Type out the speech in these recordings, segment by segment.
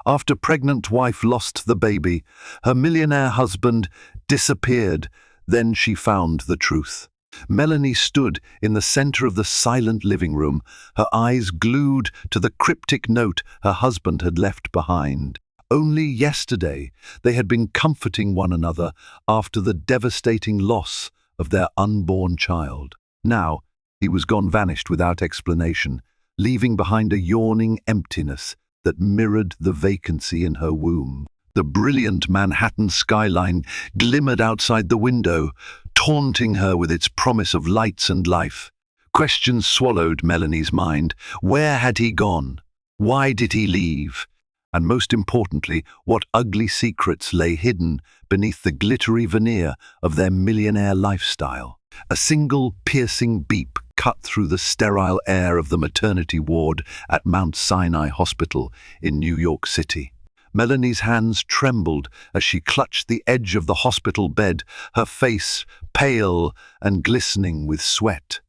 After pregnant wife lost the baby, her millionaire husband disappeared. Then she found the truth. Melanie stood in the center of the silent living room, her eyes glued to the cryptic note her husband had left behind. Only yesterday they had been comforting one another after the devastating loss of their unborn child. Now he was gone, vanished without explanation, leaving behind a yawning emptiness that mirrored the vacancy in her womb. The brilliant Manhattan skyline glimmered outside the window, taunting her with its promise of lights and life. Questions swallowed Melanie's mind. Where had he gone? Why did he leave? And most importantly, what ugly secrets lay hidden beneath the glittery veneer of their millionaire lifestyle? A single piercing beep cut through the sterile air of the maternity ward at Mount Sinai Hospital in New York City. Melanie's hands trembled as she clutched the edge of the hospital bed, her face pale and glistening with sweat.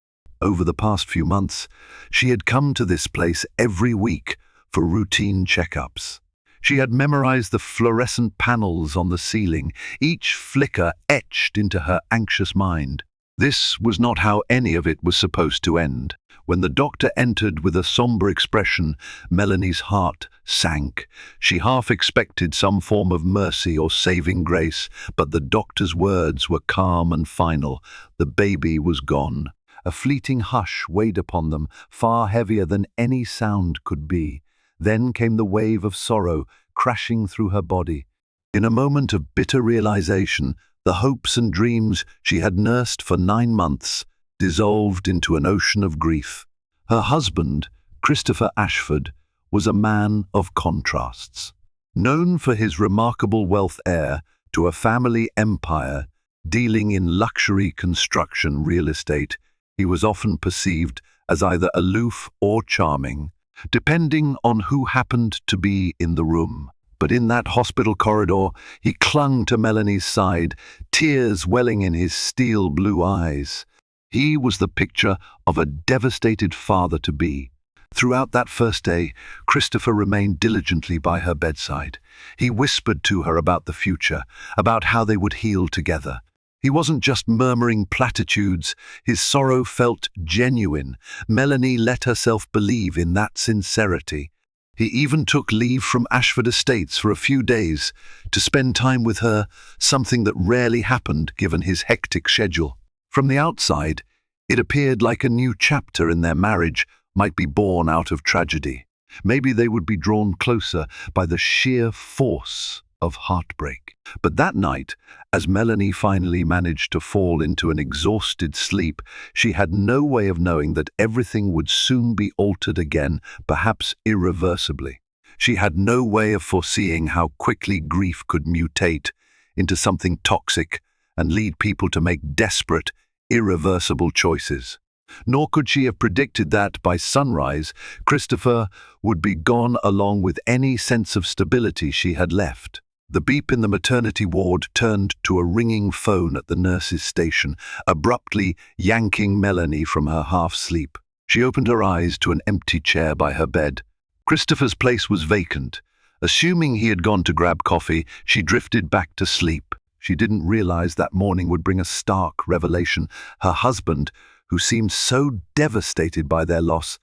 Over the past few months, she had come to this place every week for routine checkups. She had memorized the fluorescent panels on the ceiling, each flicker etched into her anxious mind. This was not how any of it was supposed to end. When the doctor entered with a somber expression, Melanie's heart sank. She half expected some form of mercy or saving grace, but the doctor's words were calm and final. The baby was gone. A fleeting hush weighed upon them, far heavier than any sound could be. Then came the wave of sorrow crashing through her body. In a moment of bitter realization, the hopes and dreams she had nursed for 9 months dissolved into an ocean of grief. Her husband, Christopher Ashford, was a man of contrasts. Known for his remarkable wealth, heir to a family empire dealing in luxury construction real estate, he was often perceived as either aloof or charming, depending on who happened to be in the room. But in that hospital corridor, he clung to Melanie's side, tears welling in his steel blue eyes. He was the picture of a devastated father-to-be. Throughout that first day, Christopher remained diligently by her bedside. He whispered to her about the future, about how they would heal together. He wasn't just murmuring platitudes. His sorrow felt genuine. Melanie let herself believe in that sincerity. He even took leave from Ashford Estates for a few days to spend time with her, something that rarely happened given his hectic schedule. From the outside, it appeared like a new chapter in their marriage might be born out of tragedy. Maybe they would be drawn closer by the sheer force of heartbreak. But that night, as Melanie finally managed to fall into an exhausted sleep, she had no way of knowing that everything would soon be altered again, perhaps irreversibly. She had no way of foreseeing how quickly grief could mutate into something toxic and lead people to make desperate, irreversible choices. Nor could she have predicted that, by sunrise, Christopher would be gone along with any sense of stability she had left. The beep in the maternity ward turned to a ringing phone at the nurse's station, abruptly yanking Melanie from her half-sleep. She opened her eyes to an empty chair by her bed. Christopher's place was vacant. Assuming he had gone to grab coffee, she drifted back to sleep. She didn't realize that morning would bring a stark revelation. Her husband, who seemed so devastated by their loss,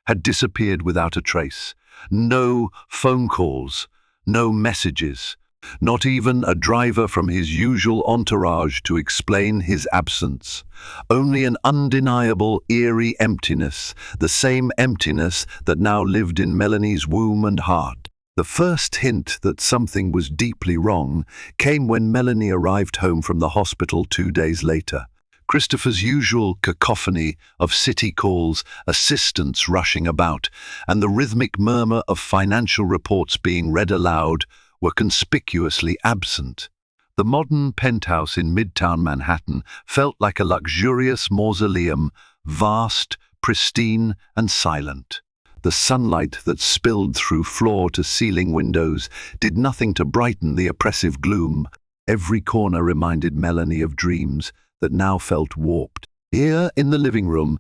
had disappeared without a trace. No phone calls, no messages. Not even a driver from his usual entourage to explain his absence. Only an undeniable, eerie emptiness, the same emptiness that now lived in Melanie's womb and heart. The first hint that something was deeply wrong came when Melanie arrived home from the hospital 2 days later. Christopher's usual cacophony of city calls, assistants rushing about, and the rhythmic murmur of financial reports being read aloud were conspicuously absent. The modern penthouse in Midtown Manhattan felt like a luxurious mausoleum, vast, pristine, and silent. The sunlight that spilled through floor-to-ceiling windows did nothing to brighten the oppressive gloom. Every corner reminded Melanie of dreams that now felt warped. Here in the living room,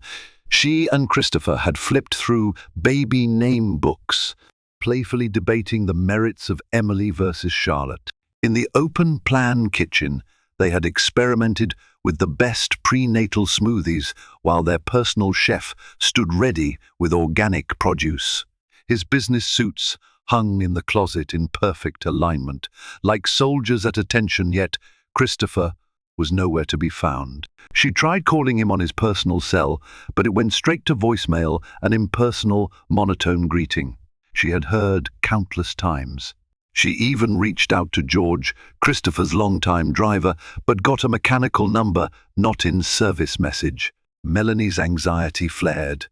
she and Christopher had flipped through baby name books, playfully debating the merits of Emily versus Charlotte. In the open-plan kitchen, they had experimented with the best prenatal smoothies while their personal chef stood ready with organic produce. His business suits hung in the closet in perfect alignment, like soldiers at attention, yet Christopher was nowhere to be found. She tried calling him on his personal cell, but it went straight to voicemail, an impersonal, monotone greeting she had heard countless times. She even reached out to George, Christopher's longtime driver, but got a mechanical number, not in service message. Melanie's anxiety flared.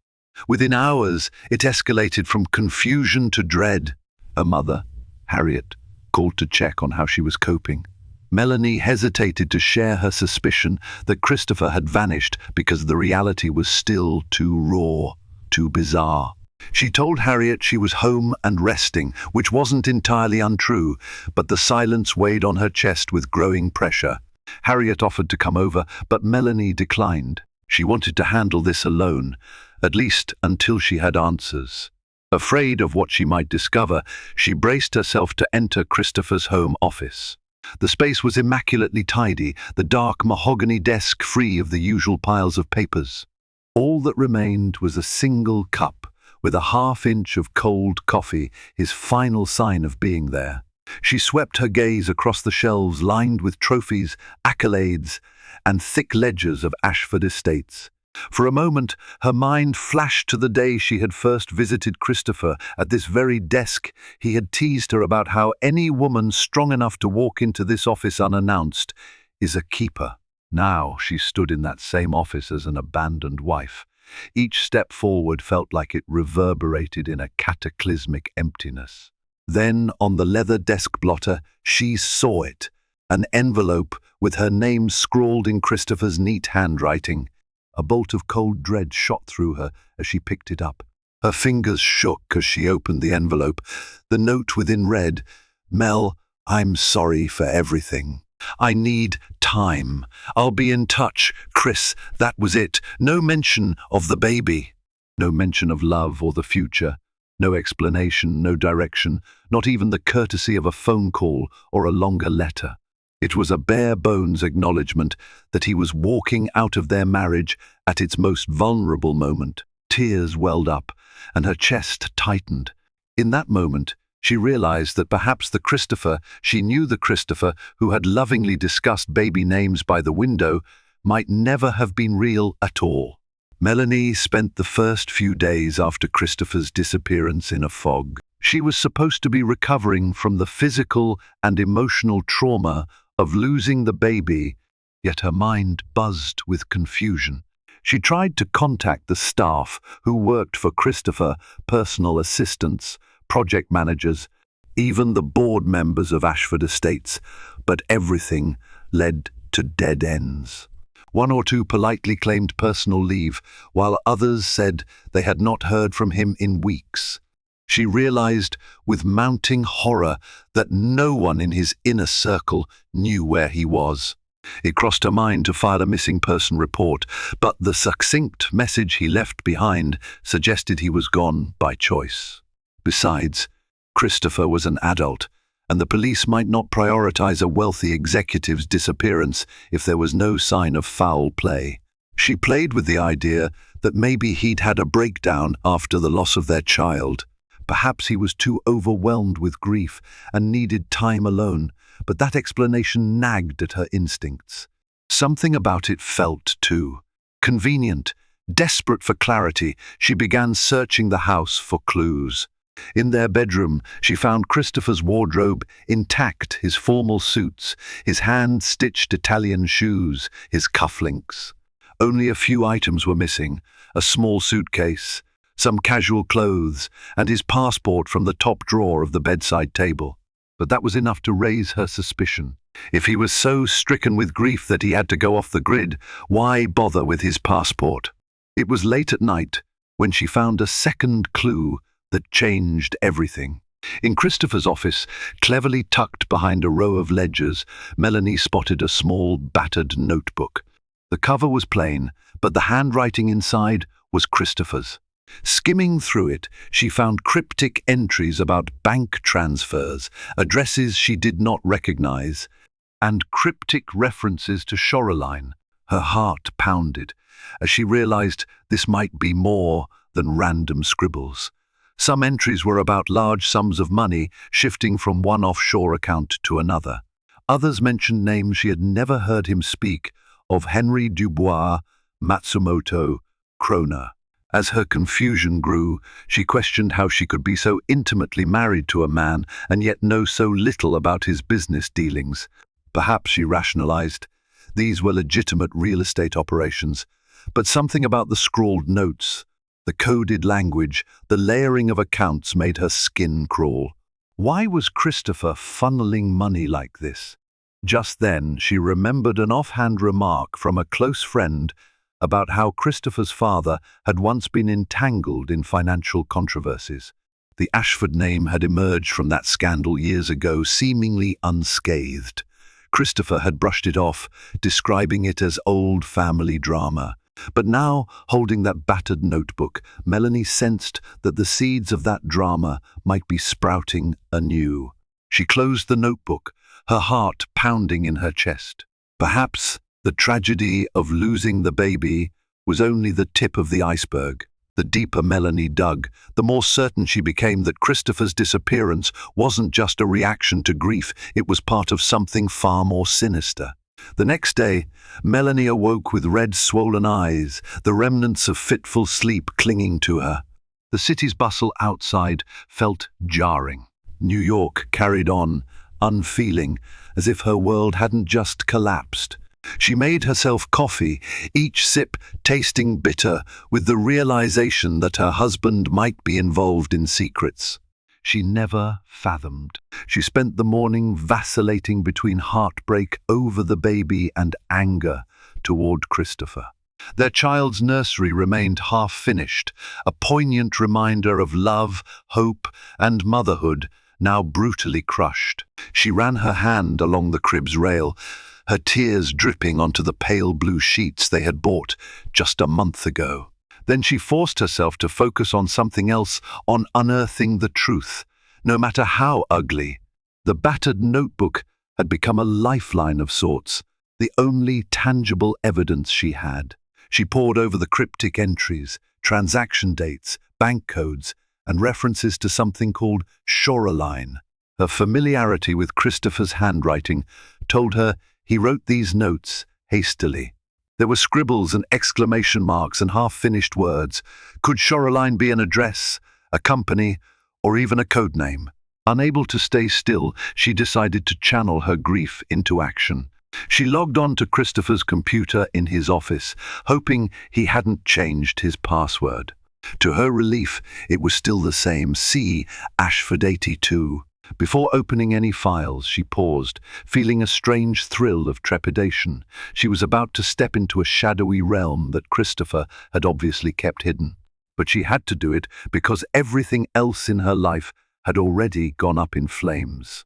Within hours, it escalated from confusion to dread. Her mother, Harriet, called to check on how she was coping. Melanie hesitated to share her suspicion that Christopher had vanished because the reality was still too raw, too bizarre. She told Harriet she was home and resting, which wasn't entirely untrue, but the silence weighed on her chest with growing pressure. Harriet offered to come over, but Melanie declined. She wanted to handle this alone, at least until she had answers. Afraid of what she might discover, she braced herself to enter Christopher's home office. The space was immaculately tidy, the dark mahogany desk free of the usual piles of papers. All that remained was a single cup, with a half-inch of cold coffee, his final sign of being there. She swept her gaze across the shelves lined with trophies, accolades, and thick ledgers of Ashford estates. For a moment, her mind flashed to the day she had first visited Christopher. At this very desk, he had teased her about how any woman strong enough to walk into this office unannounced is a keeper. Now she stood in that same office as an abandoned wife. Each step forward felt like it reverberated in a cataclysmic emptiness. Then, on the leather desk blotter, she saw it, an envelope with her name scrawled in Christopher's neat handwriting. A bolt of cold dread shot through her as she picked it up. Her fingers shook as she opened the envelope. The note within read, "Mel, I'm sorry for everything. I need time. I'll be in touch. Chris." That was it. No mention of the baby. No mention of love or the future. No explanation, no direction, not even the courtesy of a phone call or a longer letter. It was a bare-bones acknowledgement that he was walking out of their marriage at its most vulnerable moment. Tears welled up, and her chest tightened. In that moment, she realized that perhaps the Christopher who had lovingly discussed baby names by the window might never have been real at all. Melanie spent the first few days after Christopher's disappearance in a fog. She was supposed to be recovering from the physical and emotional trauma of losing the baby, yet her mind buzzed with confusion. She tried to contact the staff who worked for Christopher, personal assistants, project managers, even the board members of Ashford Estates, but everything led to dead ends. One or two politely claimed personal leave, while others said they had not heard from him in weeks. She realized with mounting horror that no one in his inner circle knew where he was. It crossed her mind to file a missing person report, but the succinct message he left behind suggested he was gone by choice. Besides, Christopher was an adult, and the police might not prioritize a wealthy executive's disappearance if there was no sign of foul play. She played with the idea that maybe he'd had a breakdown after the loss of their child. Perhaps he was too overwhelmed with grief and needed time alone, but that explanation nagged at her instincts. Something about it felt too convenient. Desperate for clarity, she began searching the house for clues. In their bedroom, she found Christopher's wardrobe intact, his formal suits, his hand-stitched Italian shoes, his cufflinks. Only a few items were missing: a small suitcase, some casual clothes, and his passport from the top drawer of the bedside table. But that was enough to raise her suspicion. If he was so stricken with grief that he had to go off the grid, why bother with his passport? It was late at night when she found a second clue that changed everything. In Christopher's office, cleverly tucked behind a row of ledgers, Melanie spotted a small, battered notebook. The cover was plain, but the handwriting inside was Christopher's. Skimming through it, she found cryptic entries about bank transfers, addresses she did not recognize, and cryptic references to Shoreline. Her heart pounded as she realized this might be more than random scribbles. Some entries were about large sums of money shifting from one offshore account to another. Others mentioned names she had never heard him speak of: Henry Dubois, Matsumoto, Kroner. As her confusion grew, she questioned how she could be so intimately married to a man and yet know so little about his business dealings. Perhaps, she rationalized, these were legitimate real estate operations, but something about the scrawled notes, the coded language, the layering of accounts made her skin crawl. Why was Christopher funneling money like this? Just then, she remembered an offhand remark from a close friend about how Christopher's father had once been entangled in financial controversies. The Ashford name had emerged from that scandal years ago, seemingly unscathed. Christopher had brushed it off, describing it as old family drama. But now, holding that battered notebook, Melanie sensed that the seeds of that drama might be sprouting anew. She closed the notebook, her heart pounding in her chest. Perhaps the tragedy of losing the baby was only the tip of the iceberg. The deeper Melanie dug, the more certain she became that Christopher's disappearance wasn't just a reaction to grief, it was part of something far more sinister. The next day, Melanie awoke with red, swollen eyes, the remnants of fitful sleep clinging to her. The city's bustle outside felt jarring. New York carried on, unfeeling, as if her world hadn't just collapsed. She made herself coffee, each sip tasting bitter, with the realization that her husband might be involved in secrets she never fathomed. She spent the morning vacillating between heartbreak over the baby and anger toward Christopher. Their child's nursery remained half-finished, a poignant reminder of love, hope, and motherhood, now brutally crushed. She ran her hand along the crib's rail, her tears dripping onto the pale blue sheets they had bought just a month ago. Then she forced herself to focus on something else, on unearthing the truth, no matter how ugly. The battered notebook had become a lifeline of sorts, the only tangible evidence she had. She pored over the cryptic entries, transaction dates, bank codes, and references to something called Shoreline. Her familiarity with Christopher's handwriting told her he wrote these notes hastily. There were scribbles and exclamation marks and half-finished words. Could Shoreline be an address, a company, or even a code name? Unable to stay still, she decided to channel her grief into action. She logged on to Christopher's computer in his office, hoping he hadn't changed his password. To her relief, it was still the same, C. Ashford 82. Before opening any files, she paused, feeling a strange thrill of trepidation. She was about to step into a shadowy realm that Christopher had obviously kept hidden. But she had to do it because everything else in her life had already gone up in flames.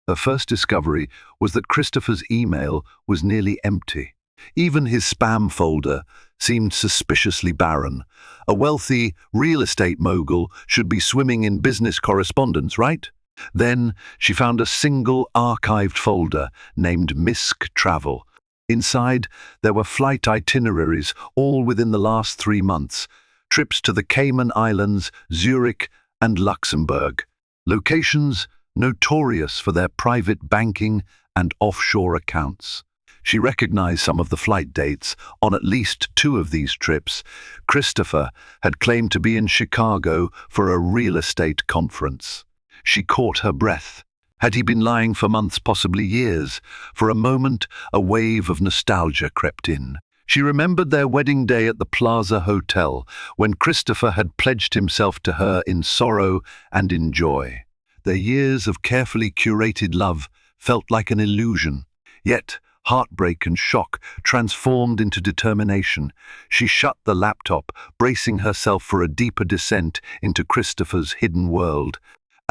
Her first discovery was that Christopher's email was nearly empty. Even his spam folder seemed suspiciously barren. A wealthy real estate mogul should be swimming in business correspondence, right? Then she found a single archived folder named Misc Travel. Inside, there were flight itineraries, all within the last 3 months, trips to the Cayman Islands, Zurich, and Luxembourg, locations notorious for their private banking and offshore accounts. She recognized some of the flight dates. On at least 2 of these trips, Christopher had claimed to be in Chicago for a real estate conference. She caught her breath. Had he been lying for months, possibly years? For a moment, a wave of nostalgia crept in. She remembered their wedding day at the Plaza Hotel, when Christopher had pledged himself to her in sorrow and in joy. Their years of carefully curated love felt like an illusion. Yet, heartbreak and shock transformed into determination. She shut the laptop, bracing herself for a deeper descent into Christopher's hidden world.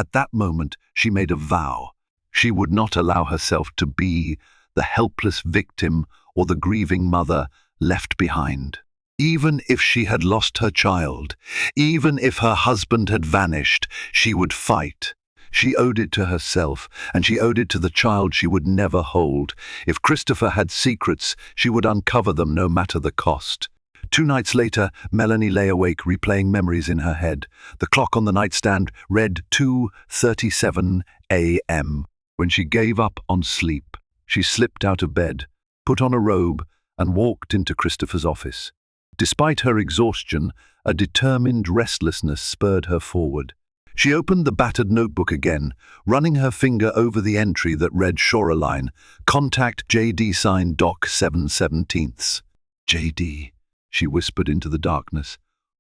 At that moment, she made a vow. She would not allow herself to be the helpless victim or the grieving mother left behind. Even if she had lost her child, even if her husband had vanished, she would fight. She owed it to herself, and she owed it to the child she would never hold. If Christopher had secrets, she would uncover them no matter the cost. 2 nights later, Melanie lay awake, replaying memories in her head. The clock on the nightstand read 2:37 a.m. When she gave up on sleep, she slipped out of bed, put on a robe, and walked into Christopher's office. Despite her exhaustion, a determined restlessness spurred her forward. She opened the battered notebook again, running her finger over the entry that read Shoreline, contact JD signed Doc 7/17. JD, she whispered into the darkness.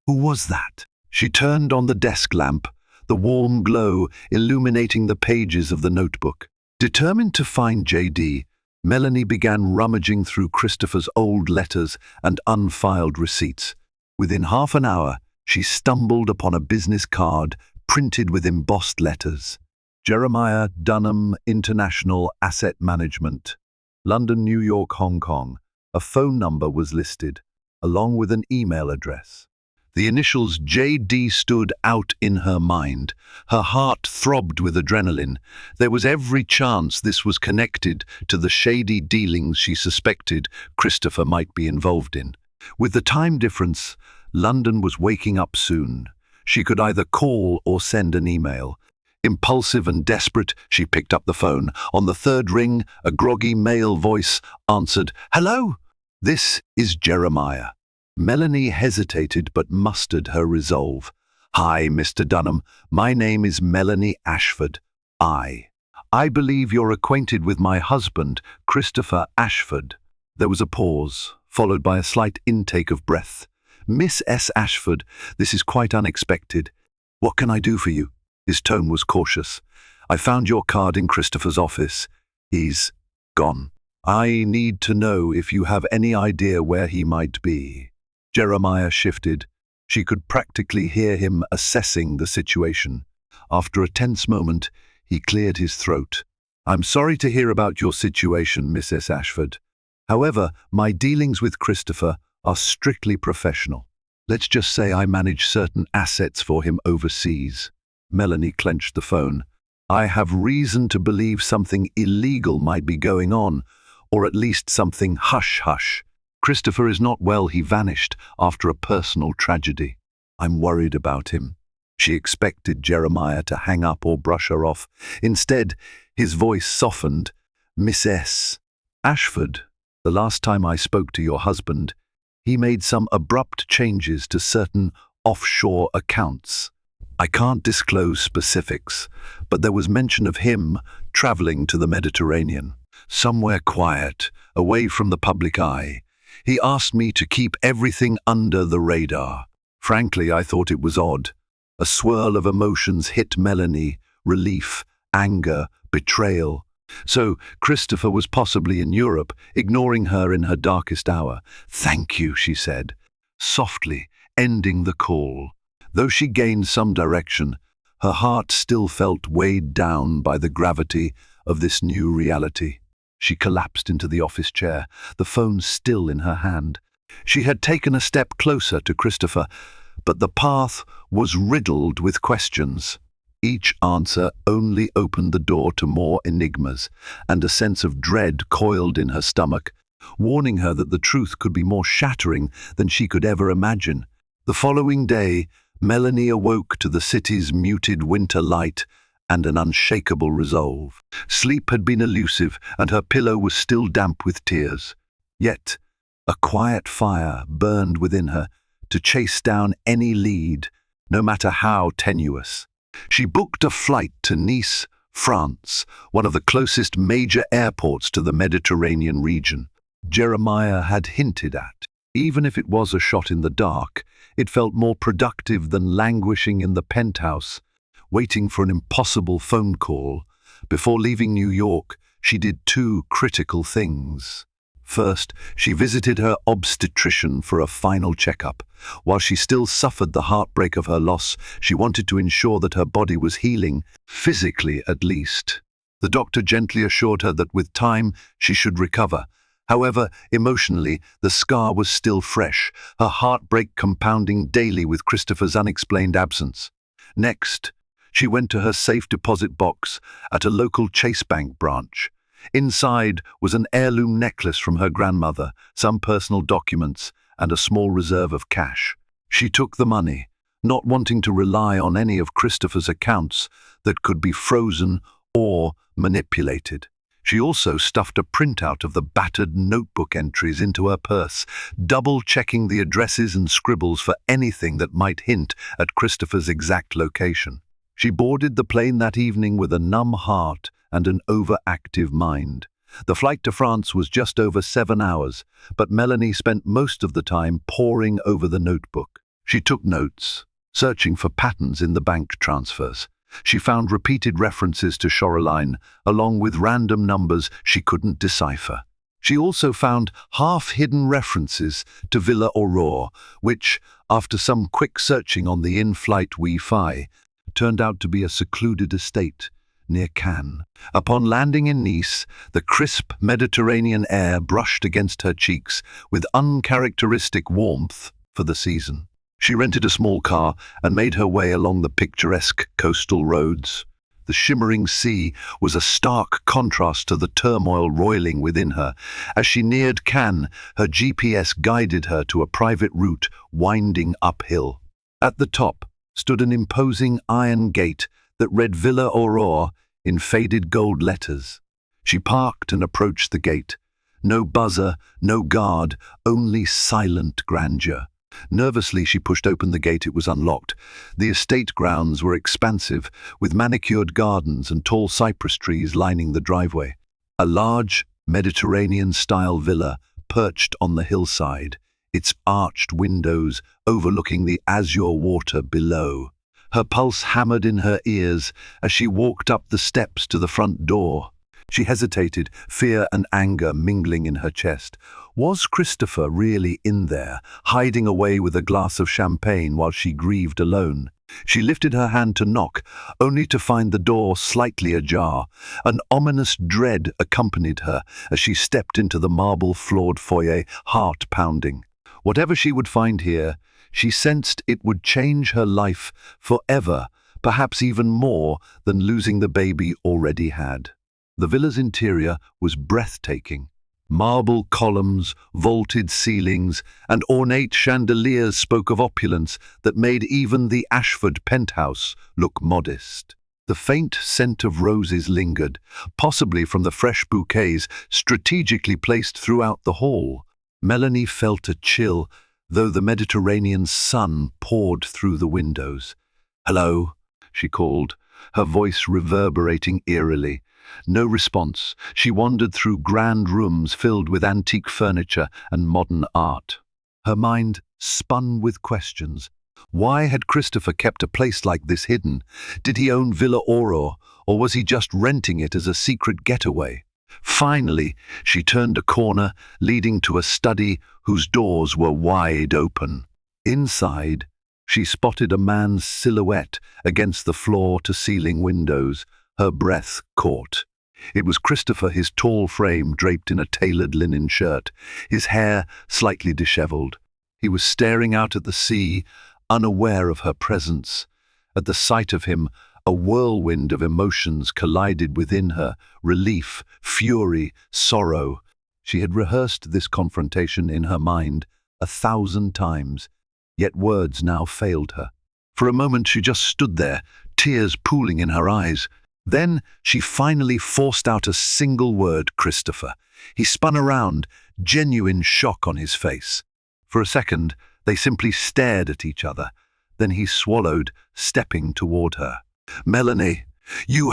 Who was that? She turned on the desk lamp, the warm glow illuminating the pages of the notebook. Determined to find JD, Melanie began rummaging through Christopher's old letters and unfiled receipts. Within half an hour, she stumbled upon a business card printed with embossed letters. Jeremiah Dunham International Asset Management, London, New York, Hong Kong. A phone number was listed, along with an email address. The initials JD stood out in her mind. Her heart throbbed with adrenaline. There was every chance this was connected to the shady dealings she suspected Christopher might be involved in. With the time difference, London was waking up soon. She could either call or send an email. Impulsive and desperate, she picked up the phone. On the third ring, a groggy male voice answered, "Hello? This is Jeremiah." Melanie hesitated but mustered her resolve. "Hi, Mr. Dunham. My name is Melanie Ashford. I believe you're acquainted with my husband, Christopher Ashford." There was a pause, followed by a slight intake of breath. "Miss S. Ashford, this is quite unexpected. What can I do for you?" His tone was cautious. "I found your card in Christopher's office. He's gone. I need to know if you have any idea where he might be." Jeremiah shifted. She could practically hear him assessing the situation. After a tense moment, he cleared his throat. "I'm sorry to hear about your situation, Mrs. Ashford. However, my dealings with Christopher are strictly professional. Let's just say I manage certain assets for him overseas." Melanie clenched the phone. "I have reason to believe something illegal might be going on, or at least something hush-hush. Christopher is not well. He vanished after a personal tragedy. I'm worried about him." She expected Jeremiah to hang up or brush her off. Instead, his voice softened. "Miss S. Ashford, the last time I spoke to your husband, he made some abrupt changes to certain offshore accounts. I can't disclose specifics, but there was mention of him traveling to the Mediterranean, somewhere quiet, away from the public eye. He asked me to keep everything under the radar. Frankly, I thought it was odd. A swirl of emotions hit Melanie: relief, anger, betrayal. So Christopher was possibly in Europe, ignoring her in her darkest hour. "Thank you," she said, softly, ending the call. Though she gained some direction, her heart still felt weighed down by the gravity of this new reality. She collapsed into the office chair, the phone still in her hand. She had taken a step closer to Christopher, but the path was riddled with questions. Each answer only opened the door to more enigmas, and a sense of dread coiled in her stomach, warning her that the truth could be more shattering than she could ever imagine. The following day, Melanie awoke to the city's muted winter light and an unshakable resolve. Sleep had been elusive, and her pillow was still damp with tears. Yet, a quiet fire burned within her to chase down any lead, no matter how tenuous. She booked a flight to Nice, France, one of the closest major airports to the Mediterranean region. Jeremiah had hinted at. Even if it was a shot in the dark, it felt more productive than languishing in the penthouse, waiting for an impossible phone call. Before leaving New York, she did 2 critical things. First, she visited her obstetrician for a final checkup. While she still suffered the heartbreak of her loss, she wanted to ensure that her body was healing, physically at least. The doctor gently assured her that with time she should recover. However, emotionally, the scar was still fresh, her heartbreak compounding daily with Christopher's unexplained absence. Next, she went to her safe deposit box at a local Chase Bank branch. Inside was an heirloom necklace from her grandmother, some personal documents, and a small reserve of cash. She took the money, not wanting to rely on any of Christopher's accounts that could be frozen or manipulated. She also stuffed a printout of the battered notebook entries into her purse, double-checking the addresses and scribbles for anything that might hint at Christopher's exact location. She boarded the plane that evening with a numb heart and an overactive mind. The flight to France was just over 7 hours, but Melanie spent most of the time poring over the notebook. She took notes, searching for patterns in the bank transfers. She found repeated references to Shoreline, along with random numbers she couldn't decipher. She also found half-hidden references to Villa Aurore, which, after some quick searching on the in-flight Wi-Fi, turned out to be a secluded estate near Cannes. Upon landing in Nice, the crisp Mediterranean air brushed against her cheeks with uncharacteristic warmth for the season. She rented a small car and made her way along the picturesque coastal roads. The shimmering sea was a stark contrast to the turmoil roiling within her. As she neared Cannes, her GPS guided her to a private route winding uphill. At the top stood an imposing iron gate that read Villa Aurore in faded gold letters. She parked and approached the gate. No buzzer, no guard, only silent grandeur. Nervously, she pushed open the gate. It was unlocked. The estate grounds were expansive, with manicured gardens and tall cypress trees lining the driveway. A large, Mediterranean-style villa perched on the hillside, its arched windows overlooking the azure water below. Her pulse hammered in her ears as she walked up the steps to the front door. She hesitated, fear and anger mingling in her chest. Was Christopher really in there, hiding away with a glass of champagne while she grieved alone? She lifted her hand to knock, only to find the door slightly ajar. An ominous dread accompanied her as she stepped into the marble-floored foyer, heart pounding. Whatever she would find here, she sensed it would change her life forever, perhaps even more than losing the baby already had. The villa's interior was breathtaking. Marble columns, vaulted ceilings, and ornate chandeliers spoke of opulence that made even the Ashford penthouse look modest. The faint scent of roses lingered, possibly from the fresh bouquets strategically placed throughout the hall. Melanie felt a chill, though the Mediterranean sun poured through the windows. "Hello," she called, her voice reverberating eerily. No response. She wandered through grand rooms filled with antique furniture and modern art. Her mind spun with questions. Why had Christopher kept a place like this hidden? Did he own Villa Aurore, or was he just renting it as a secret getaway? Finally, she turned a corner, leading to a study whose doors were wide open. Inside, she spotted a man's silhouette against the floor-to-ceiling windows. Her breath caught. It was Christopher, his tall frame draped in a tailored linen shirt, his hair slightly disheveled. He was staring out at the sea, unaware of her presence. At the sight of him, a whirlwind of emotions collided within her: relief, fury, sorrow. She had rehearsed this confrontation in her mind 1,000 times, yet words now failed her. For a moment she just stood there, tears pooling in her eyes. Then she finally forced out a single word: Christopher. He spun around, genuine shock on his face. For a second, they simply stared at each other. Then he swallowed, stepping toward her. "Melanie,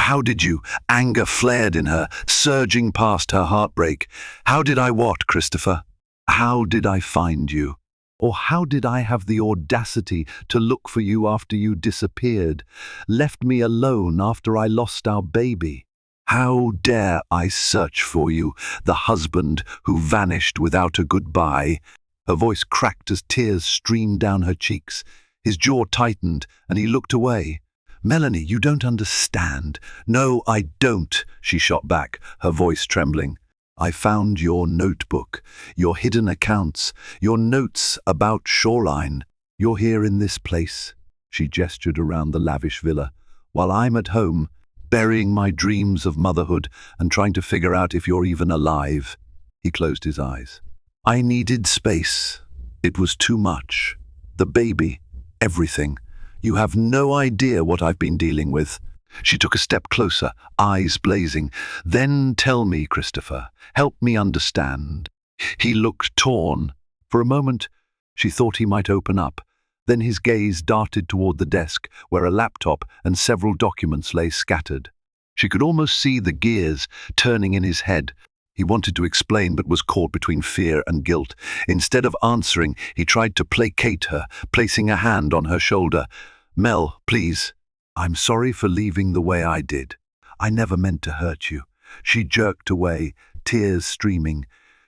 how did you?" Anger flared in her, surging past her heartbreak. "How did I what, Christopher? How did I find you? Or how did I have the audacity to look for you after you disappeared, left me alone after I lost our baby? How dare I search for you, the husband who vanished without a goodbye?" Her voice cracked as tears streamed down her cheeks. His jaw tightened, and he looked away. "Melanie, you don't understand." "No, I don't," she shot back, her voice trembling. I found your notebook, your hidden accounts, your notes about Shoreline. You're here in this place." She gestured around the lavish villa, "while I'm at home, burying my dreams of motherhood and trying to figure out if you're even alive." He closed his eyes. "I needed space. It was too much. The baby, everything. You have no idea what I've been dealing with." She took a step closer, eyes blazing. "Then tell me, Christopher. Help me understand." He looked torn. For a moment, she thought he might open up. Then his gaze darted toward the desk, where a laptop and several documents lay scattered. She could almost see the gears turning in his head. He wanted to explain, but was caught between fear and guilt. Instead of answering, he tried to placate her, placing a hand on her shoulder. "Mel, please. I'm sorry for leaving the way I did. I never meant to hurt you." She jerked away, tears streaming.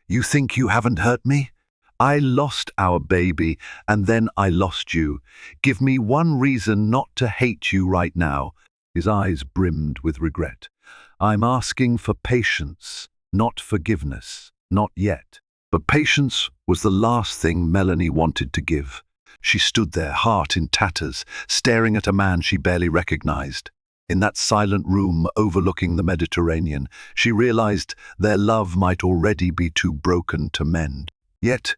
"You think you haven't hurt me? I lost our baby, and then I lost you. Give me one reason not to hate you right now." His eyes brimmed with regret. "I'm asking for patience, not forgiveness. Not yet." But patience was the last thing Melanie wanted to give. She stood there, heart in tatters, staring at a man she barely recognized. In that silent room overlooking the Mediterranean, she realized their love might already be too broken to mend. Yet,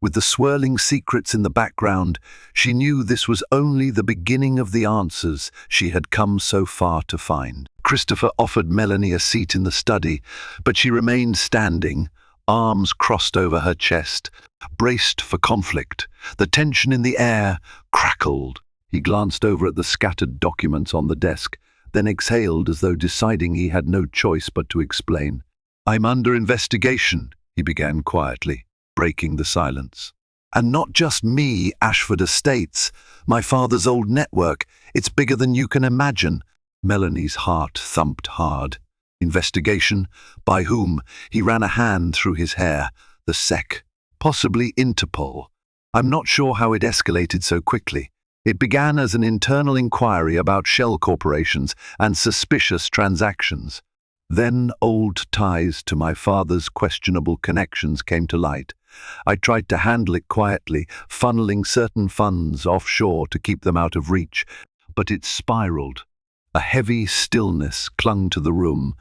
with the swirling secrets in the background, she knew this was only the beginning of the answers she had come so far to find. Christopher offered Melanie a seat in the study, but she remained standing, arms crossed over her chest, braced for conflict. The tension in the air crackled. He glanced over at the scattered documents on the desk, then exhaled as though deciding he had no choice but to explain. "I'm under investigation," he began quietly, breaking the silence. "And not just me, Ashford Estates. My father's old network. It's bigger than you can imagine." Melanie's heart thumped hard. Investigation? By whom? He ran a hand through his hair. The SEC. Possibly Interpol. "I'm not sure how it escalated so quickly. It began as an internal inquiry about shell corporations and suspicious transactions. Then old ties to my father's questionable connections came to light. I tried to handle it quietly, funneling certain funds offshore to keep them out of reach, but it spiraled. A heavy stillness clung to the room.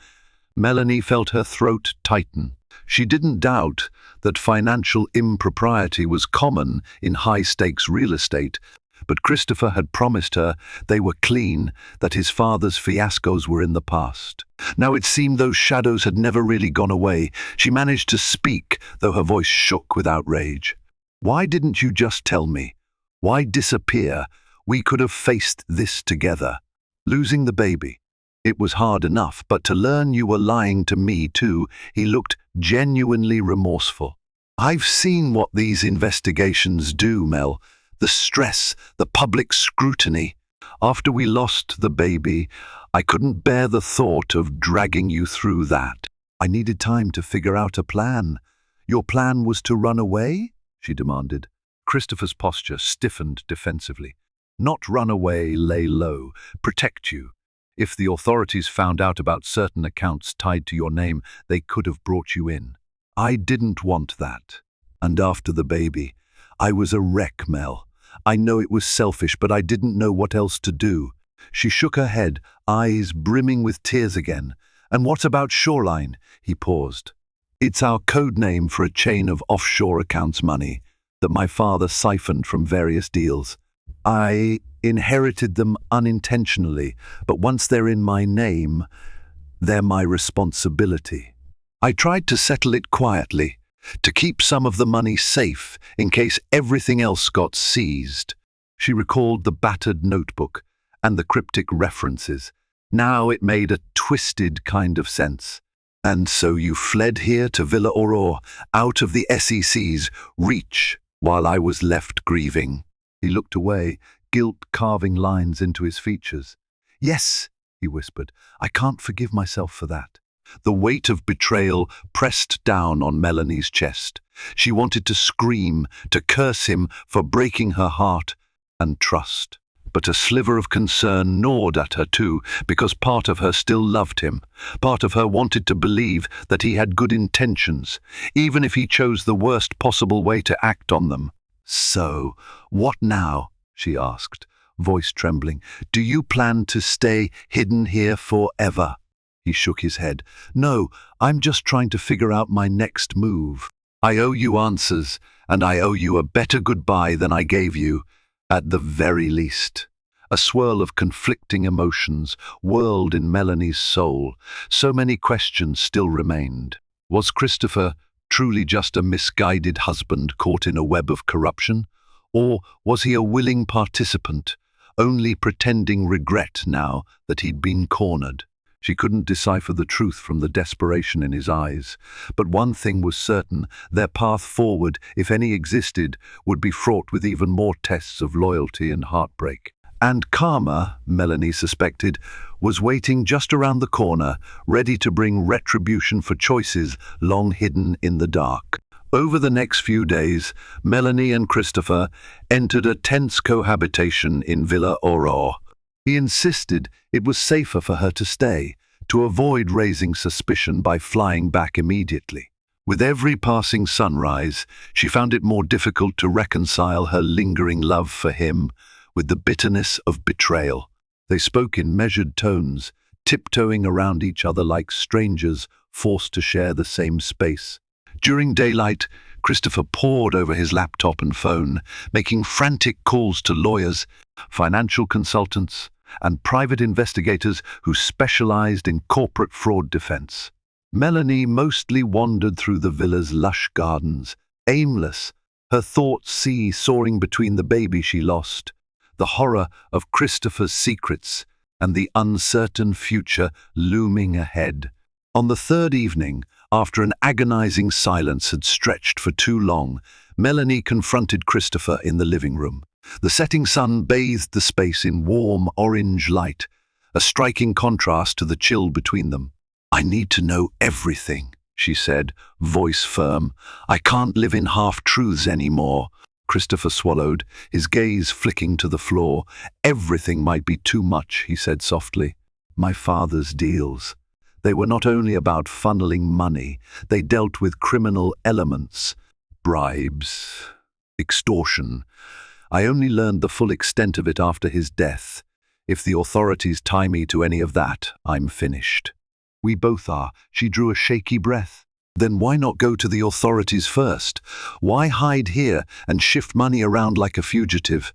Melanie felt her throat tighten. She didn't doubt that financial impropriety was common in high-stakes real estate, but Christopher had promised her they were clean, that his father's fiascos were in the past. Now it seemed those shadows had never really gone away. She managed to speak, though her voice shook with outrage. "Why didn't you just tell me? Why disappear? We could have faced this together. Losing the baby. It was hard enough, but to learn you were lying to me too." He looked genuinely remorseful. "I've seen what these investigations do, Mel. The stress, the public scrutiny. After we lost the baby, I couldn't bear the thought of dragging you through that. I needed time to figure out a plan." "Your plan was to run away?" she demanded. Christopher's posture stiffened defensively. "Not run away, lay low, protect you. If the authorities found out about certain accounts tied to your name, they could have brought you in. I didn't want that. And after the baby, I was a wreck, Mel. I know it was selfish, but I didn't know what else to do." She shook her head, eyes brimming with tears again. "And what about Shoreline?" He paused. "It's our code name for a chain of offshore accounts money that my father siphoned from various deals. I inherited them unintentionally, but once they're in my name, they're my responsibility. I tried to settle it quietly, to keep some of the money safe in case everything else got seized." She recalled the battered notebook and the cryptic references. Now it made a twisted kind of sense. "And so you fled here to Villa Aurore, out of the SEC's reach, while I was left grieving." He looked away, guilt carving lines into his features. "Yes," he whispered, "I can't forgive myself for that." The weight of betrayal pressed down on Melanie's chest. She wanted to scream, to curse him for breaking her heart and trust. but a sliver of concern gnawed at her too, because part of her still loved him. Part of her wanted to believe that he had good intentions, even if he chose the worst possible way to act on them. "So, what now?" she asked, voice trembling. "Do you plan to stay hidden here forever?" He shook his head. "No, I'm just trying to figure out my next move. I owe you answers, and I owe you a better goodbye than I gave you, at the very least." A swirl of conflicting emotions whirled in Melanie's soul. So many questions still remained. Was Christopher truly just a misguided husband caught in a web of corruption? Or was he a willing participant, only pretending regret now that he'd been cornered? She couldn't decipher the truth from the desperation in his eyes. But one thing was certain: their path forward, if any existed, would be fraught with even more tests of loyalty and heartbreak. And karma, Melanie suspected, was waiting just around the corner, ready to bring retribution for choices long hidden in the dark. Over the next few days, Melanie and Christopher entered a tense cohabitation in Villa Aurore. He insisted it was safer for her to stay, to avoid raising suspicion by flying back immediately. With every passing sunrise, she found it more difficult to reconcile her lingering love for him with the bitterness of betrayal. They spoke in measured tones, tiptoeing around each other like strangers forced to share the same space. During daylight, Christopher pored over his laptop and phone, making frantic calls to lawyers, financial consultants, and private investigators who specialized in corporate fraud defense. Melanie mostly wandered through the villa's lush gardens, aimless, her thoughts soaring between the baby she lost, the horror of Christopher's secrets, and the uncertain future looming ahead. On the third evening, after an agonizing silence had stretched for too long, Melanie confronted Christopher in the living room. The setting sun bathed the space in warm orange light, a striking contrast to the chill between them. "I need to know everything," she said, voice firm. "I can't live in half-truths anymore." Christopher swallowed, his gaze flicking to the floor. "Everything might be too much," he said softly. "My father's deals. They were not only about funneling money, they dealt with criminal elements, bribes, extortion. I only learned the full extent of it after his death. If the authorities tie me to any of that, I'm finished." "We both are." She drew a shaky breath. "Then why not go to the authorities first? Why hide here and shift money around like a fugitive?"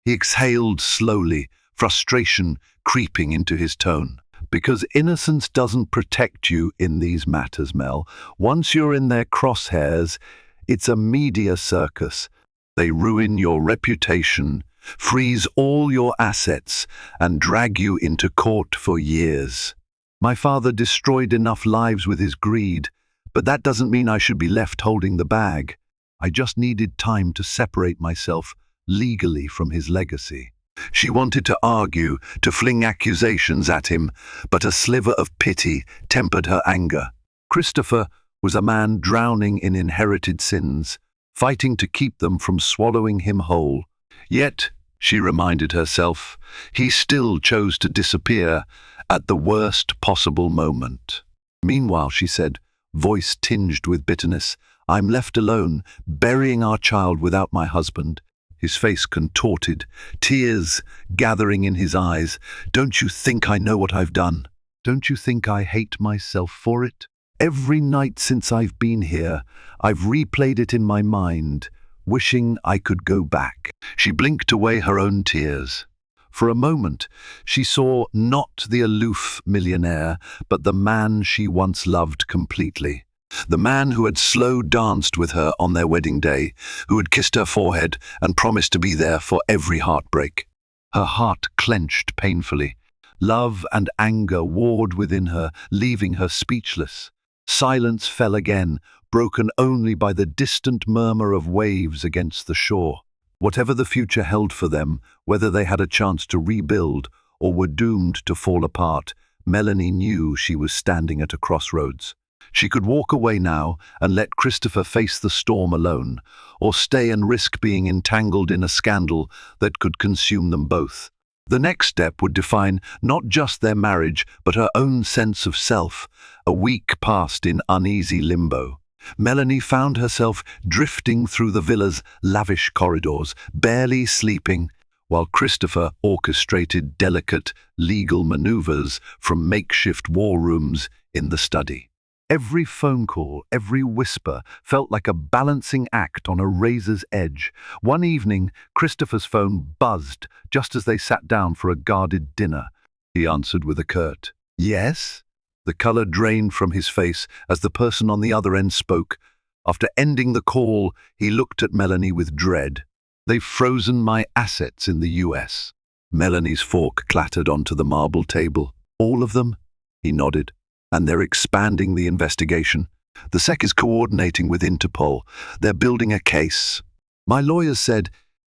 He exhaled slowly, frustration creeping into his tone. "Because innocence doesn't protect you in these matters, Mel. Once you're in their crosshairs, it's a media circus. They ruin your reputation, freeze all your assets, and drag you into court for years. My father destroyed enough lives with his greed, but that doesn't mean I should be left holding the bag. I just needed time to separate myself legally from his legacy." She wanted to argue, to fling accusations at him, but a sliver of pity tempered her anger. Christopher was a man drowning in inherited sins, fighting to keep them from swallowing him whole. Yet, she reminded herself, he still chose to disappear at the worst possible moment. "Meanwhile," she said, voice tinged with bitterness, "I'm left alone, burying our child without my husband." His face contorted, tears gathering in his eyes. "Don't you think I know what I've done? Don't you think I hate myself for it? Every night since I've been here, I've replayed it in my mind, wishing I could go back." She blinked away her own tears. For a moment, she saw not the aloof millionaire, but the man she once loved completely. The man who had slow danced with her on their wedding day, who had kissed her forehead and promised to be there for every heartbreak. Her heart clenched painfully. Love and anger warred within her, leaving her speechless. Silence fell again, broken only by the distant murmur of waves against the shore. Whatever the future held for them, whether they had a chance to rebuild or were doomed to fall apart, Melanie knew she was standing at a crossroads. She could walk away now and let Christopher face the storm alone, or stay and risk being entangled in a scandal that could consume them both. The next step would define not just their marriage, but her own sense of self. A week passed in uneasy limbo. Melanie found herself drifting through the villa's lavish corridors, barely sleeping, while Christopher orchestrated delicate legal maneuvers from makeshift war rooms in the study. Every phone call, every whisper felt like a balancing act on a razor's edge. One evening, Christopher's phone buzzed just as they sat down for a guarded dinner. He answered with a curt, "Yes?" The color drained from his face as the person on the other end spoke. After ending the call, he looked at Melanie with dread. "They've frozen my assets in the US." Melanie's fork clattered onto the marble table. "All of them?" He nodded. "And they're expanding the investigation. The SEC is coordinating with Interpol. They're building a case. My lawyers said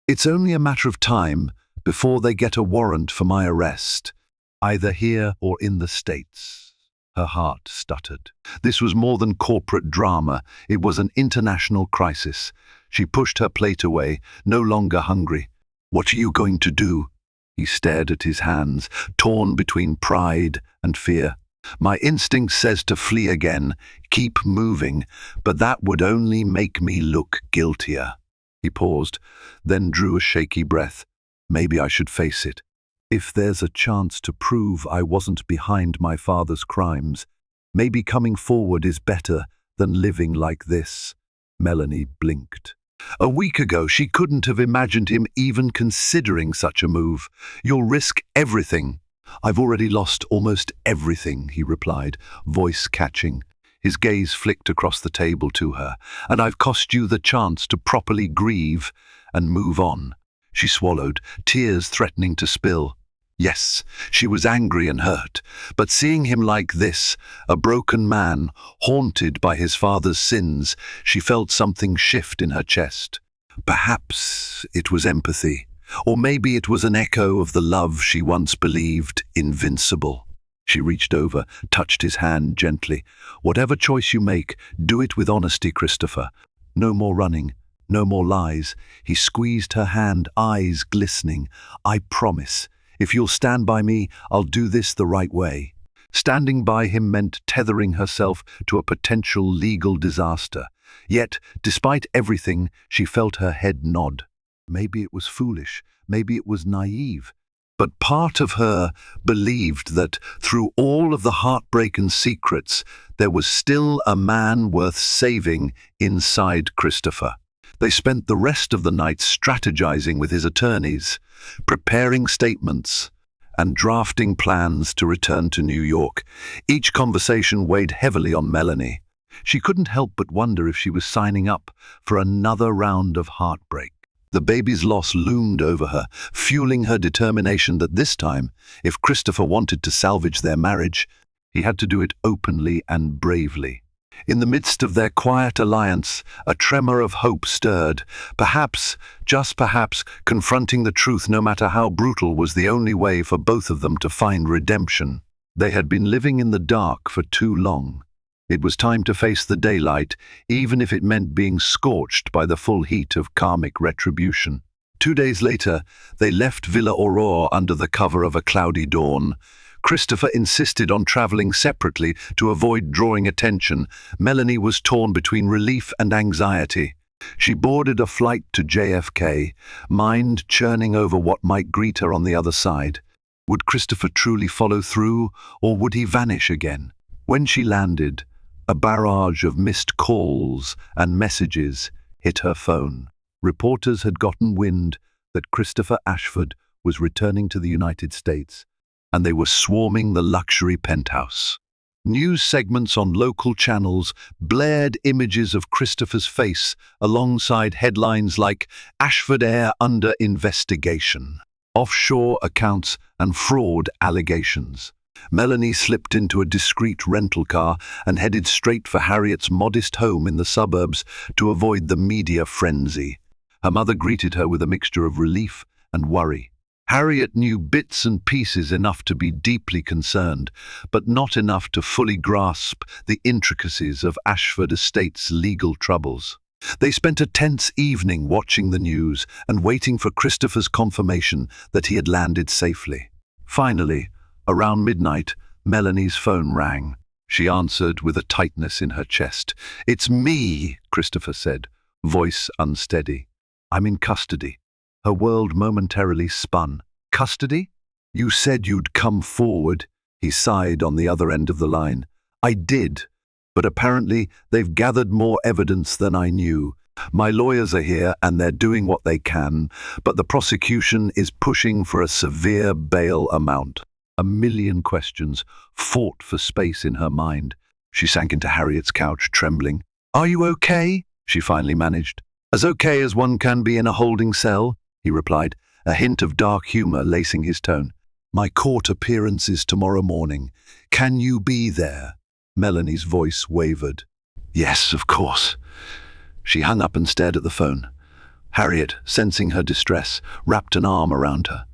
it's only a matter of time before they get a warrant for my arrest, either here or in the States." Her heart stuttered. This was more than corporate drama. It was an international crisis. She pushed her plate away, no longer hungry. "What are you going to do?" He stared at his hands, torn between pride and fear. "My instinct says to flee again, keep moving, but that would only make me look guiltier." He paused, then drew a shaky breath. "Maybe I should face it. If there's a chance to prove I wasn't behind my father's crimes, maybe coming forward is better than living like this." Melanie blinked. A week ago, she couldn't have imagined him even considering such a move. "You'll risk everything." "I've already lost almost everything," he replied, voice catching. His gaze flicked across the table to her. "And I've cost you the chance to properly grieve and move on." She swallowed, tears threatening to spill. Yes, she was angry and hurt, but seeing him like this, a broken man, haunted by his father's sins, she felt something shift in her chest. Perhaps it was empathy, or maybe it was an echo of the love she once believed invincible. She reached over, touched his hand gently. "Whatever choice you make, do it with honesty, Christopher. No more running, no more lies." He squeezed her hand, eyes glistening. "I promise. If you'll stand by me, I'll do this the right way." Standing by him meant tethering herself to a potential legal disaster. Yet, despite everything, she felt her head nod. Maybe it was foolish, maybe it was naive. But part of her believed that, through all of the heartbreak and secrets, there was still a man worth saving inside Christopher. They spent the rest of the night strategizing with his attorneys, preparing statements, and drafting plans to return to New York. Each conversation weighed heavily on Melanie. She couldn't help but wonder if she was signing up for another round of heartbreak. The baby's loss loomed over her, fueling her determination that this time, if Christopher wanted to salvage their marriage, he had to do it openly and bravely. In the midst of their quiet alliance, a tremor of hope stirred. Perhaps, just perhaps, confronting the truth, no matter how brutal, was the only way for both of them to find redemption. They had been living in the dark for too long. It was time to face the daylight, even if it meant being scorched by the full heat of karmic retribution. 2 days later, they left Villa Aurore under the cover of a cloudy dawn. Christopher insisted on traveling separately to avoid drawing attention. Melanie was torn between relief and anxiety. She boarded a flight to JFK, mind churning over what might greet her on the other side. Would Christopher truly follow through, or would he vanish again? When she landed, a barrage of missed calls and messages hit her phone. Reporters had gotten wind that Christopher Ashford was returning to the United States, and they were swarming the luxury penthouse. News segments on local channels blared images of Christopher's face alongside headlines like "Ashford Heir Under Investigation," "Offshore Accounts and Fraud Allegations." Melanie slipped into a discreet rental car and headed straight for Harriet's modest home in the suburbs to avoid the media frenzy. Her mother greeted her with a mixture of relief and worry. Harriet knew bits and pieces enough to be deeply concerned, but not enough to fully grasp the intricacies of Ashford Estate's legal troubles. They spent a tense evening watching the news and waiting for Christopher's confirmation that he had landed safely. Finally, around midnight, Melanie's phone rang. She answered with a tightness in her chest. "It's me," Christopher said, voice unsteady. "I'm in custody." Her world momentarily spun. "Custody? You said you'd come forward," he sighed on the other end of the line. "I did, but apparently they've gathered more evidence than I knew. My lawyers are here and they're doing what they can, but the prosecution is pushing for a severe bail amount." A million questions fought for space in her mind. She sank into Harriet's couch, trembling. "Are you okay?" she finally managed. "As okay as one can be in a holding cell," he replied, a hint of dark humor lacing his tone. "My court appearance is tomorrow morning. Can you be there?" Melanie's voice wavered. "Yes, of course." She hung up and stared at the phone. Harriet, sensing her distress, wrapped an arm around her.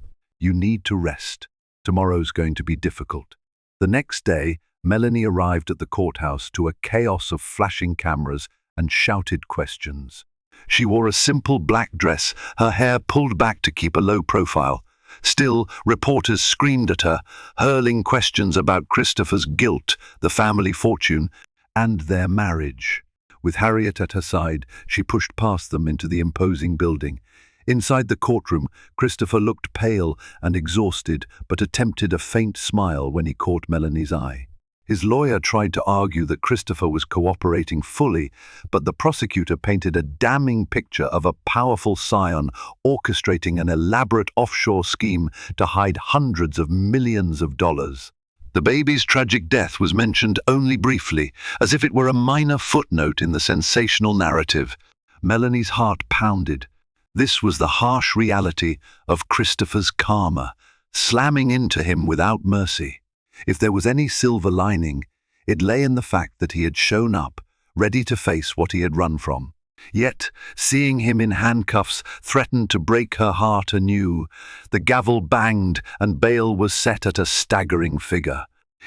"You need to rest. Tomorrow's going to be difficult." The next day, Melanie arrived at the courthouse to a chaos of flashing cameras and shouted questions. She wore a simple black dress, her hair pulled back to keep a low profile. Still, reporters screamed at her, hurling questions about Christopher's guilt, the family fortune, and their marriage. With Harriet at her side, she pushed past them into the imposing building. Inside the courtroom, Christopher looked pale and exhausted, but attempted a faint smile when he caught Melanie's eye. His lawyer tried to argue that Christopher was cooperating fully, but the prosecutor painted a damning picture of a powerful scion orchestrating an elaborate offshore scheme to hide hundreds of millions of dollars. The baby's tragic death was mentioned only briefly, as if it were a minor footnote in the sensational narrative. Melanie's heart pounded. This was the harsh reality of Christopher's karma, slamming into him without mercy. If there was any silver lining, it lay in the fact that he had shown up, ready to face what he had run from. Yet, seeing him in handcuffs threatened to break her heart anew. The gavel banged and bail was set at a staggering figure.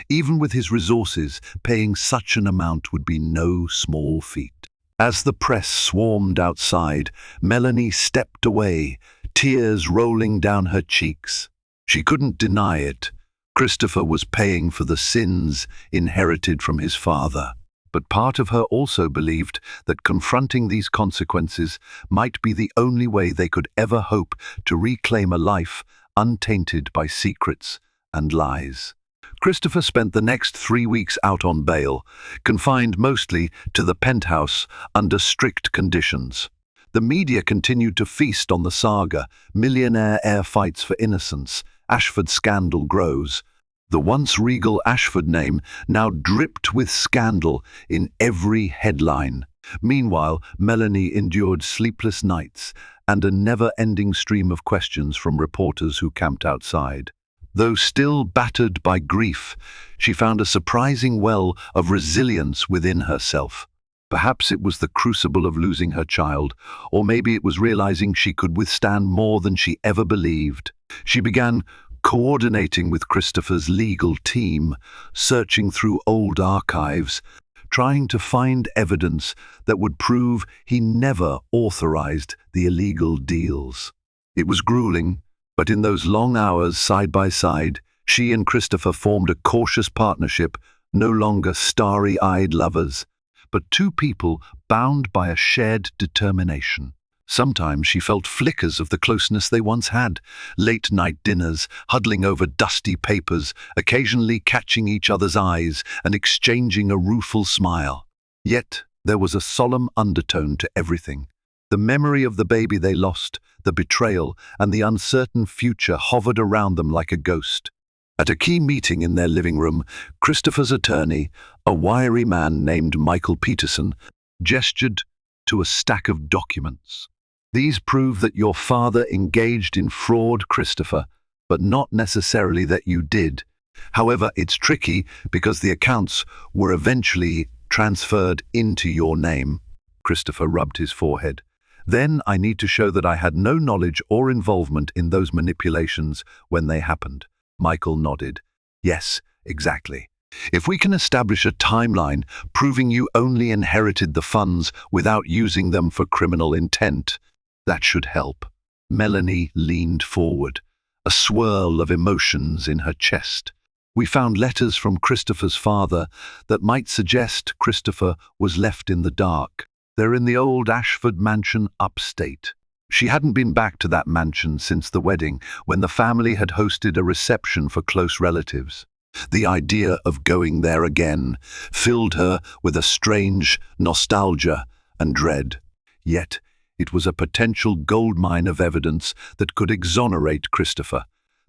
Even with his resources, paying such an amount would be no small feat. As the press swarmed outside, Melanie stepped away, tears rolling down her cheeks. She couldn't deny it. Christopher was paying for the sins inherited from his father. But part of her also believed that confronting these consequences might be the only way they could ever hope to reclaim a life untainted by secrets and lies. Christopher spent the next 3 weeks out on bail, confined mostly to the penthouse under strict conditions. The media continued to feast on the saga. Millionaire air fights for innocence. Ashford scandal grows. The once regal Ashford name now dripped with scandal in every headline. Meanwhile, Melanie endured sleepless nights and a never-ending stream of questions from reporters who camped outside. Though still battered by grief, she found a surprising well of resilience within herself. Perhaps it was the crucible of losing her child, or maybe it was realizing she could withstand more than she ever believed. She began coordinating with Christopher's legal team, searching through old archives, trying to find evidence that would prove he never authorized the illegal deals. It was grueling, but in those long hours side by side, she and Christopher formed a cautious partnership, no longer starry-eyed lovers, but two people bound by a shared determination. Sometimes she felt flickers of the closeness they once had, late-night dinners, huddling over dusty papers, occasionally catching each other's eyes and exchanging a rueful smile. Yet there was a solemn undertone to everything. The memory of the baby they lost, the betrayal, and the uncertain future hovered around them like a ghost. At a key meeting in their living room, Christopher's attorney, a wiry man named Michael Peterson, gestured to a stack of documents. "These prove that your father engaged in fraud, Christopher, but not necessarily that you did. However, it's tricky because the accounts were eventually transferred into your name." Christopher rubbed his forehead. "Then I need to show that I had no knowledge or involvement in those manipulations when they happened." Michael nodded. "Yes, exactly. If we can establish a timeline proving you only inherited the funds without using them for criminal intent, that should help. Melanie leaned forward, a swirl of emotions in her chest. We found letters from Christopher's father that might suggest Christopher was left in the dark. They're in the old Ashford mansion upstate. She hadn't been back to that mansion since the wedding, when the family had hosted a reception for close relatives. The idea of going there again filled her with a strange nostalgia and dread. Yet, it was a potential goldmine of evidence that could exonerate Christopher.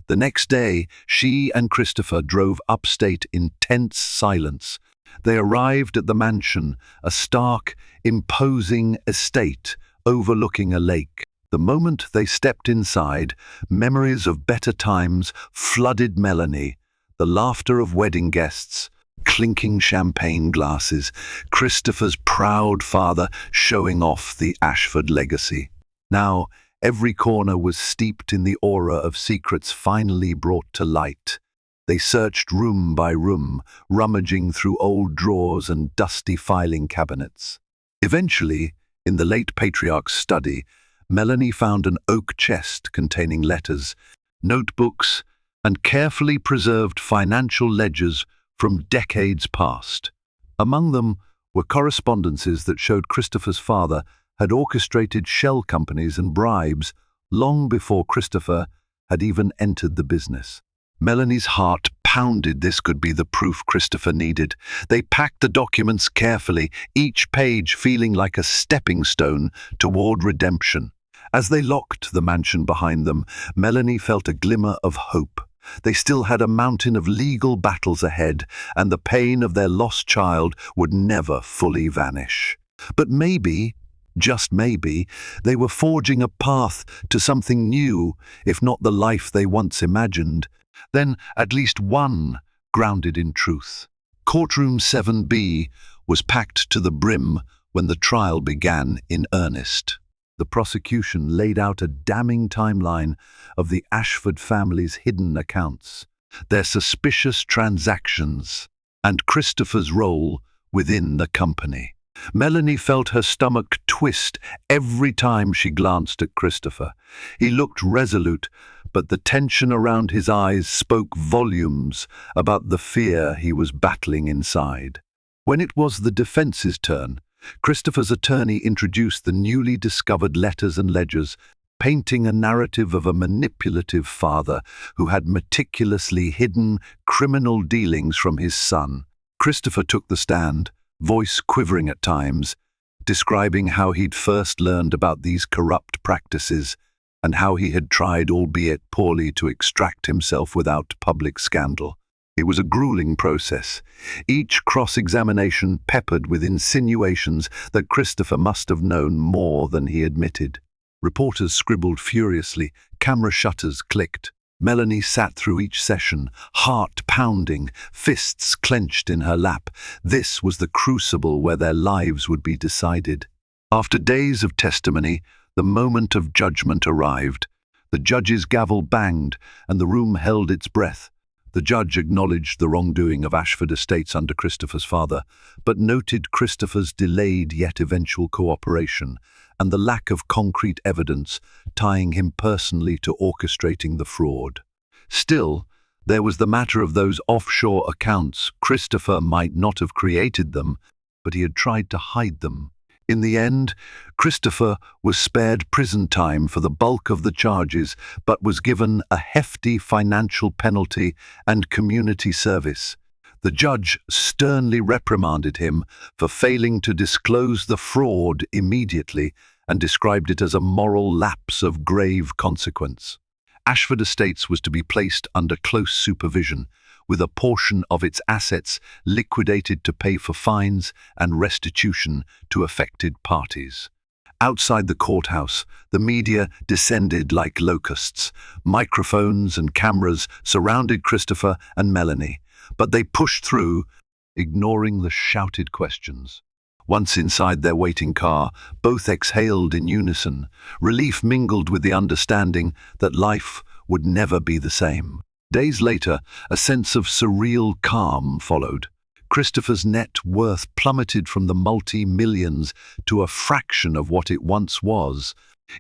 The next day, she and Christopher drove upstate in tense silence. They arrived at the mansion, a stark, imposing estate overlooking a lake. The moment they stepped inside, memories of better times flooded Melanie. The laughter of wedding guests, clinking champagne glasses, Christopher's proud father showing off the Ashford legacy. Now, every corner was steeped in the aura of secrets finally brought to light. They searched room by room, rummaging through old drawers and dusty filing cabinets. Eventually, in the late patriarch's study, Melanie found an oak chest containing letters, notebooks, and carefully preserved financial ledgers from decades past. Among them were correspondences that showed Christopher's father had orchestrated shell companies and bribes long before Christopher had even entered the business. Melanie's heart pounded. This could be the proof Christopher needed. They packed the documents carefully, each page feeling like a stepping stone toward redemption. As they locked the mansion behind them, Melanie felt a glimmer of hope. They still had a mountain of legal battles ahead, and the pain of their lost child would never fully vanish. But maybe, just maybe, they were forging a path to something new, if not the life they once imagined. Then at least one grounded in truth. Courtroom 7B was packed to the brim when the trial began in earnest. The prosecution laid out a damning timeline of the Ashford family's hidden accounts, their suspicious transactions, and Christopher's role within the company. Melanie felt her stomach twist every time she glanced at Christopher. He looked resolute, but the tension around his eyes spoke volumes about the fear he was battling inside. When it was the defense's turn, Christopher's attorney introduced the newly discovered letters and ledgers, painting a narrative of a manipulative father who had meticulously hidden criminal dealings from his son. Christopher took the stand, voice quivering at times, describing how he'd first learned about these corrupt practices and how he had tried, albeit poorly, to extract himself without public scandal. It was a grueling process, each cross-examination peppered with insinuations that Christopher must have known more than he admitted. Reporters scribbled furiously, camera shutters clicked. Melanie sat through each session, heart pounding, fists clenched in her lap. This was the crucible where their lives would be decided. After days of testimony, the moment of judgment arrived. The judge's gavel banged, and the room held its breath. The judge acknowledged the wrongdoing of Ashford Estates under Christopher's father, but noted Christopher's delayed yet eventual cooperation and the lack of concrete evidence tying him personally to orchestrating the fraud. Still, there was the matter of those offshore accounts. Christopher might not have created them, but he had tried to hide them. In the end, Christopher was spared prison time for the bulk of the charges, but was given a hefty financial penalty and community service. The judge sternly reprimanded him for failing to disclose the fraud immediately and described it as a moral lapse of grave consequence. Ashford Estates was to be placed under close supervision, with a portion of its assets liquidated to pay for fines and restitution to affected parties. Outside the courthouse, the media descended like locusts. Microphones and cameras surrounded Christopher and Melanie, but they pushed through, ignoring the shouted questions. Once inside their waiting car, both exhaled in unison, relief mingled with the understanding that life would never be the same. Days later, a sense of surreal calm followed. Christopher's net worth plummeted from the multi-millions to a fraction of what it once was,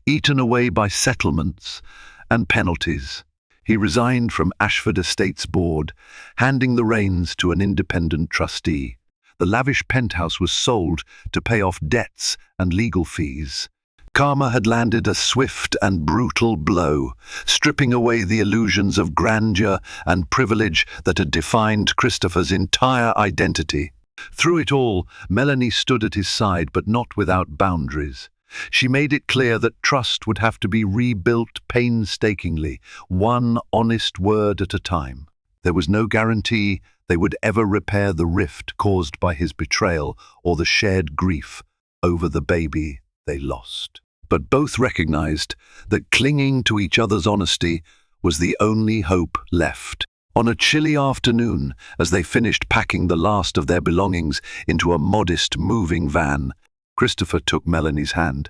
eaten away by settlements and penalties. He resigned from Ashford Estates Board, handing the reins to an independent trustee. The lavish penthouse was sold to pay off debts and legal fees. Karma had landed a swift and brutal blow, stripping away the illusions of grandeur and privilege that had defined Christopher's entire identity. Through it all, Melanie stood at his side, but not without boundaries. She made it clear that trust would have to be rebuilt painstakingly, one honest word at a time. There was no guarantee they would ever repair the rift caused by his betrayal or the shared grief over the baby they lost. But both recognized that clinging to each other's honesty was the only hope left. On a chilly afternoon, as they finished packing the last of their belongings into a modest moving van, Christopher took Melanie's hand.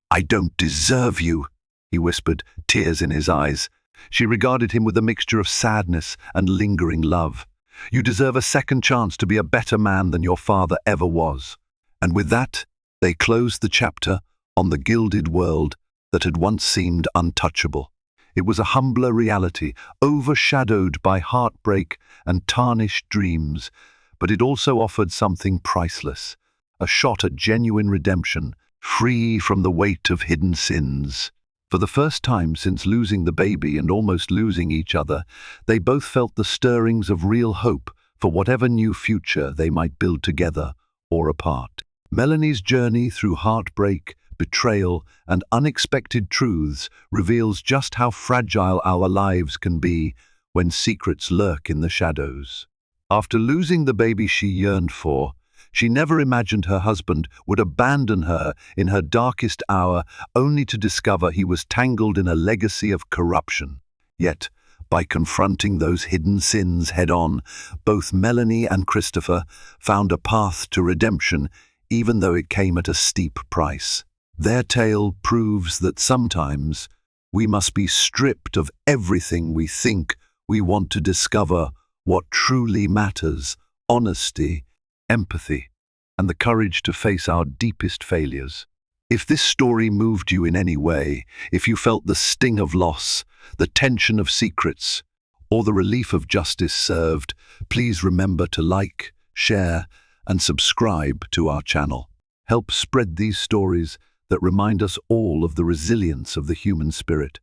"I don't deserve you," he whispered, tears in his eyes. She regarded him with a mixture of sadness and lingering love. "You deserve a second chance to be a better man than your father ever was." And with that, they closed the chapter on the gilded world that had once seemed untouchable. It was a humbler reality, overshadowed by heartbreak and tarnished dreams, but it also offered something priceless, a shot at genuine redemption, free from the weight of hidden sins. For the first time since losing the baby and almost losing each other, they both felt the stirrings of real hope for whatever new future they might build together or apart. Melanie's journey through heartbreak, betrayal, and unexpected truths reveals just how fragile our lives can be when secrets lurk in the shadows. After losing the baby she yearned for, she never imagined her husband would abandon her in her darkest hour, only to discover he was tangled in a legacy of corruption. Yet, by confronting those hidden sins head-on, both Melanie and Christopher found a path to redemption, even though it came at a steep price. Their tale proves that sometimes we must be stripped of everything we think we want to discover what truly matters: honesty, empathy, and the courage to face our deepest failures. If this story moved you in any way, if you felt the sting of loss, the tension of secrets, or the relief of justice served, please remember to like, share, and subscribe to our channel. Help spread these stories that remind us all of the resilience of the human spirit.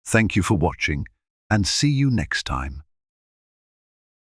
Thank you for watching, and see you next time.